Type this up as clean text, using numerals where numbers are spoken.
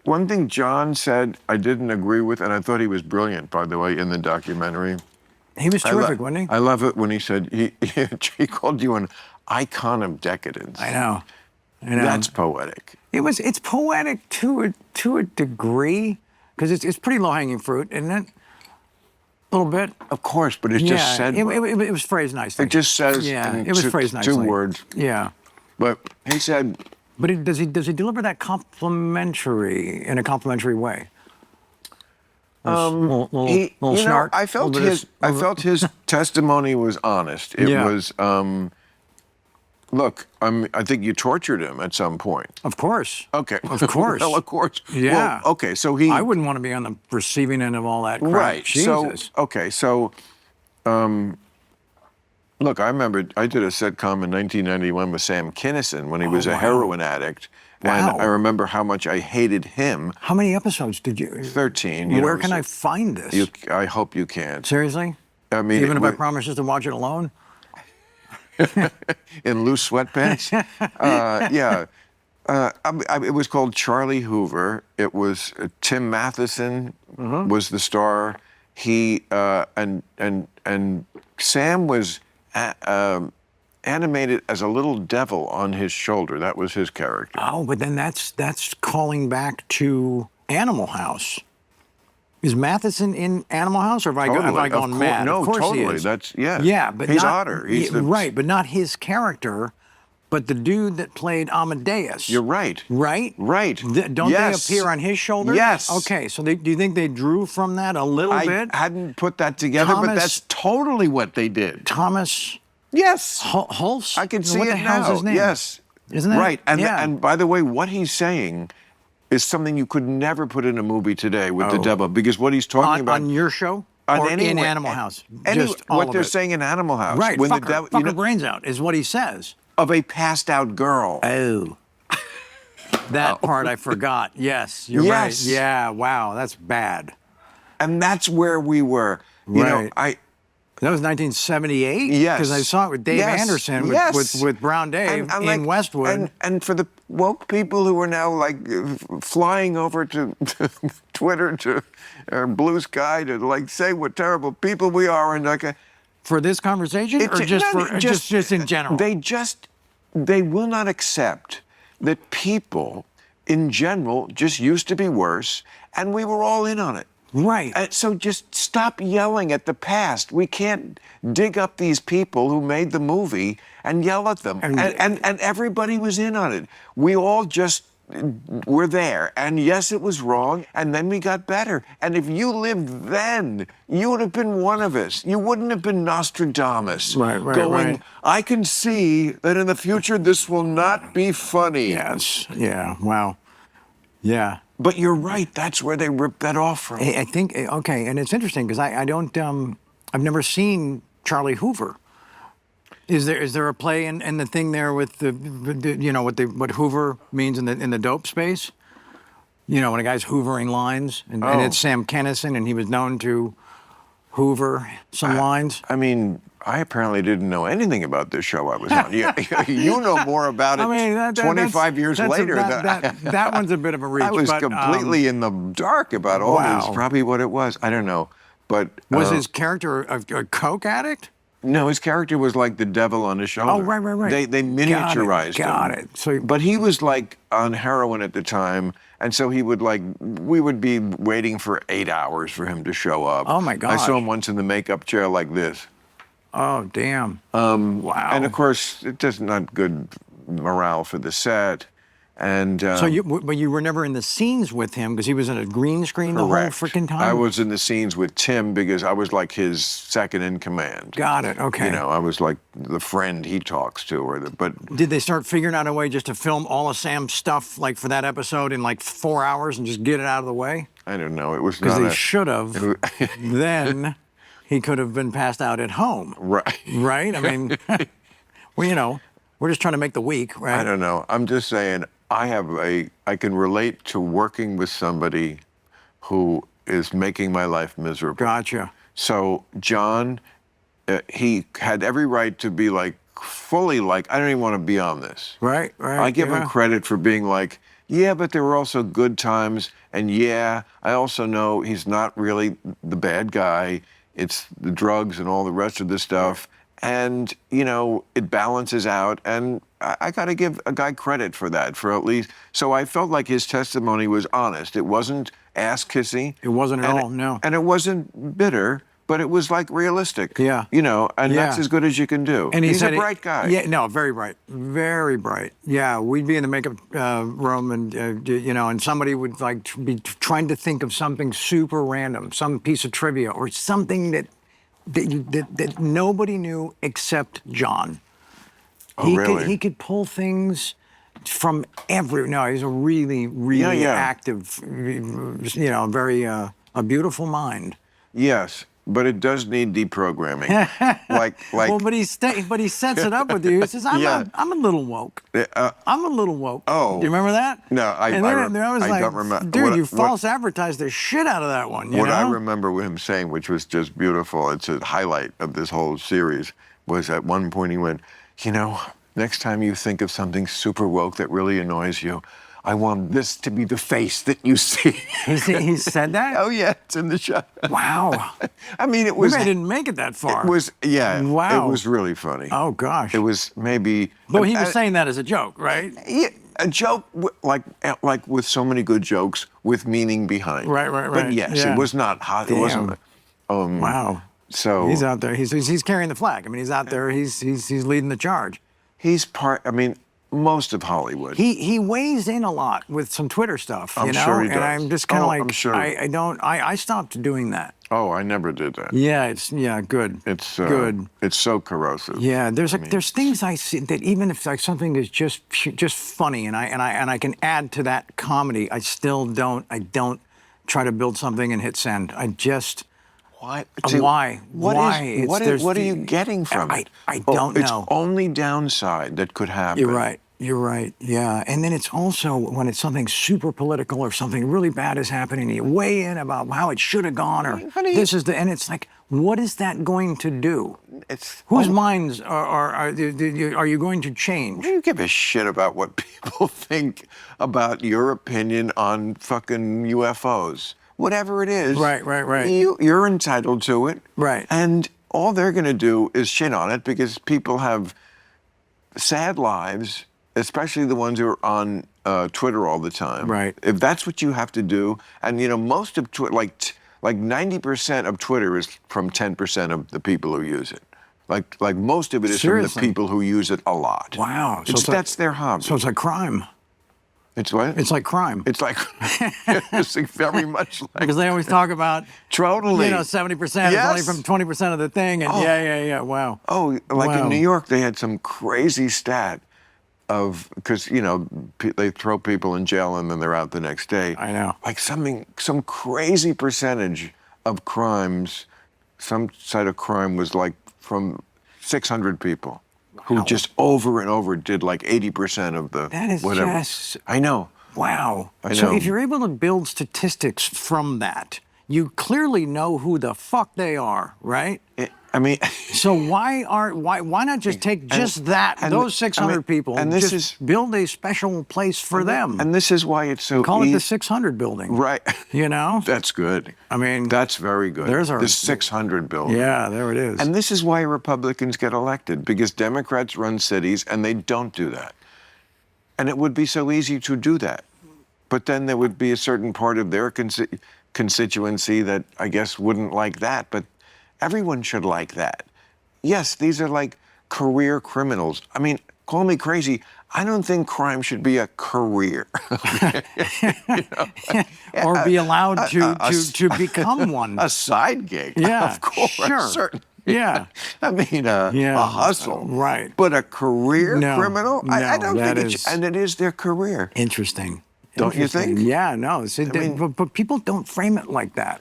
one thing Jon said I didn't agree with, and I thought he was brilliant, by the way, in the documentary. He was terrific, wasn't he? I love it when he said he called you an icon of decadence. I know. That's poetic. It's poetic to a degree, because it's pretty low-hanging fruit, isn't it? A little bit. Of course, but it just said. It was phrased nicely. It just says. Yeah, it was phrased nicely. 2 words. Yeah. But he said. But does he deliver that in a complimentary way? Little snark. I felt his testimony was honest. It was. Look, I think you tortured him at some point. Of course. Okay. Of course. Well, of course. Yeah. Well, okay, so he. I wouldn't want to be on the receiving end of all that crap. Right. Jesus. So, look, I remember I did a sitcom in 1991 with Sam Kinison when he was a heroin addict. Wow. And I remember how much I hated him. How many episodes did you? 13. Where can I find this? I hope you can. Seriously? I mean, even if I promise just to watch it alone? In loose sweatpants? Yeah. It was called Charlie Hoover. It was Tim Matheson was the star. He and Sam was animated as a little devil on his shoulder. That was his character. Oh, but then that's calling back to Animal House. Is Matheson in Animal House, or have I gone mad? No, of course totally. He is. Yeah, but he's not, Otter. He's right, but not his character, but the dude that played Amadeus. You're right. Right? Right. Don't they appear on his shoulder? Yes. Okay, so do you think they drew from that a little bit? I hadn't put that together, but that's totally what they did. Thomas. Yes. Hulse? I can see what it the hell's now. his name? Yes. Isn't it? Right. Yeah. And by the way, what he's saying is something you could never put in a movie today with the devil, because what he's talking about on your show or in Animal House, what they're saying in Animal House, right? When fuck the devil, her brains out is what he says. Of a passed out girl. Oh, that part I forgot. Yes, you're right. Yeah, wow, that's bad. And that's where we were. You know, That was 1978? Yes. Because I saw it with Dave Anderson, with Brown Dave in Westwood. And for the woke people who are now like flying over to Twitter or Blue Sky to like say what terrible people we are, and like for this conversation, or just in general? They will not accept that people in general just used to be worse, and we were all in on it. Right. So just stop yelling at the past. We can't dig up these people who made the movie and yell at them. And everybody was in on it. We all just were there. And yes, it was wrong. And then we got better. And if you lived then, you would have been one of us. You wouldn't have been Nostradamus. Going, I can see that in the future this will not be funny. Yes. Yeah. Wow. Yeah. But you're right. That's where they ripped that off from. I think, okay, and it's interesting because I don't, I've never seen Charlie Hoover. Is there a play in the thing there with what Hoover means in the dope space? You know, when a guy's hoovering lines, and it's Sam Kinison, and he was known to hoover some lines. I mean, I apparently didn't know anything about this show I was on. You know more about it 25 years later. That one's a bit of a reach. I was completely in the dark about all this. Probably what it was. I don't know. But was his character a coke addict? No, his character was like the devil on his shoulder. Oh, right. They miniaturized him. Got it. So, but he was like on heroin at the time, and so he would we would be waiting for 8 hours for him to show up. Oh my God! I saw him once in the makeup chair like this. Oh damn! Wow! And of course, it does not good morale for the set. And but you were never in the scenes with him because he was in a green screen the whole freaking time? I was in the scenes with Tim because I was like his second in command. Got it. Okay. You know, I was like the friend he talks to, but did they start figuring out a way just to film all of Sam's stuff like for that episode in like 4 hours and just get it out of the way? I don't know. It was because they should have. Then he could have been passed out at home. Right. Right. I mean, well, you know, we're just trying to make the week, right? I don't know. I'm just saying. I can relate to working with somebody who is making my life miserable. Gotcha. So Jon, he had every right to be like fully like, I don't even want to be on this. Right. I give him credit for being like, Yeah, but there were also good times. And yeah, I also know he's not really the bad guy. It's the drugs and all the rest of the stuff. And, you know, it balances out. And I got to give a guy credit for that, for at least. So I felt like his testimony was honest. It wasn't ass-kissy. It wasn't at all, no. And it wasn't bitter, but it was like realistic. Yeah. You know, and Yeah. that's as good as you can do. And he's said a bright guy. Yeah, no, very bright. Very bright. Yeah, we'd be in the makeup room and, you know, and somebody would like be trying to think of something super random, some piece of trivia or something that nobody knew except Jon. Oh, really? He could pull things from no, he's a really, really active, you know, very, a beautiful mind. Yes, but it does need deprogramming. like. Well, but he sets it up with you. He says, I'm a little woke. I'm a little woke. Oh. Do you remember that? No, I don't remember. Dude, you false advertised the shit out of that one. You What know? I remember him saying, which was just beautiful, it's a highlight of this whole series, was at one point he went, you know, next time you think of something super woke that really annoys you, I want this to be the face that you see. He said that? Oh, yeah, it's in the show. Wow. I mean, it was... Maybe I didn't make it that far. It was, yeah. Wow. It was really funny. Oh, gosh. It was maybe... But he was saying that as a joke, right? Yeah, a joke, like with so many good jokes, with meaning behind. Right. But yes, yeah. It was not hot. Damn. It wasn't... Wow. So... He's out there. He's carrying the flag. I mean, he's out there. He's leading the charge. He's I mean, most of Hollywood. He weighs in a lot with some Twitter stuff, you know? Sure he does. And I'm just kind of like, I'm sure. I stopped doing that. Oh, I never did that. Yeah, good. It's good. It's so corrosive. Yeah, there's things I see that even if like something is just funny and I can add to that comedy, I don't try to build something and hit send. I just Why? Why? What are you getting from it? I don't know. It's only downside that could happen. You're right. Yeah. And then it's also when it's something super political or something really bad is happening, you weigh in about how it should have gone or and it's like, what is that going to do? Whose minds are you going to change? Do you give a shit about what people think about your opinion on fucking UFOs? Whatever it is. Right. You're entitled to it. Right. And all they're going to do is shit on it because people have sad lives, especially the ones who are on Twitter all the time. Right. If that's what you have to do, and you know, most of Twitter, like 90% of Twitter is from 10% of the people who use it. Like most of it is Seriously? from the people who use it a lot. Wow. That's their hobby. So it's like crime. It's what? It's like crime. It's like it's very much like because they always talk about totally. You know, 70% is only from 20% of the thing, and yeah. Wow. Oh, like in New York, they had some crazy stat of because you know they throw people in jail and then they're out the next day. I know. Like some crazy percentage of crimes, some side of crime was like from 600 people. Who just over and over did like 80% of the that is whatever. Just I know. Wow. I know. So if you're able to build statistics from that, you clearly know who the fuck they are, right? I mean, so why not just take those 600 people and just build a special place for them? And this is why it's so Call it the 600 building. Right. You know? That's good. I mean, that's very good. There's the 600 building. Yeah, there it is. And this is why Republicans get elected, because Democrats run cities and they don't do that. And it would be so easy to do that. But then there would be a certain part of their constituency that I guess wouldn't like that. But everyone should like that. Yes, these are like career criminals. I mean, call me crazy. I don't think crime should be a career. Or be allowed to become one. A side gig. Yeah, of course. Sure. Certainly. Yeah. I mean, a hustle. Right. But a career No, criminal? no, I don't that think is- and it is their career. Interesting. Don't you think? Yeah, no. mean- But people don't frame it like that.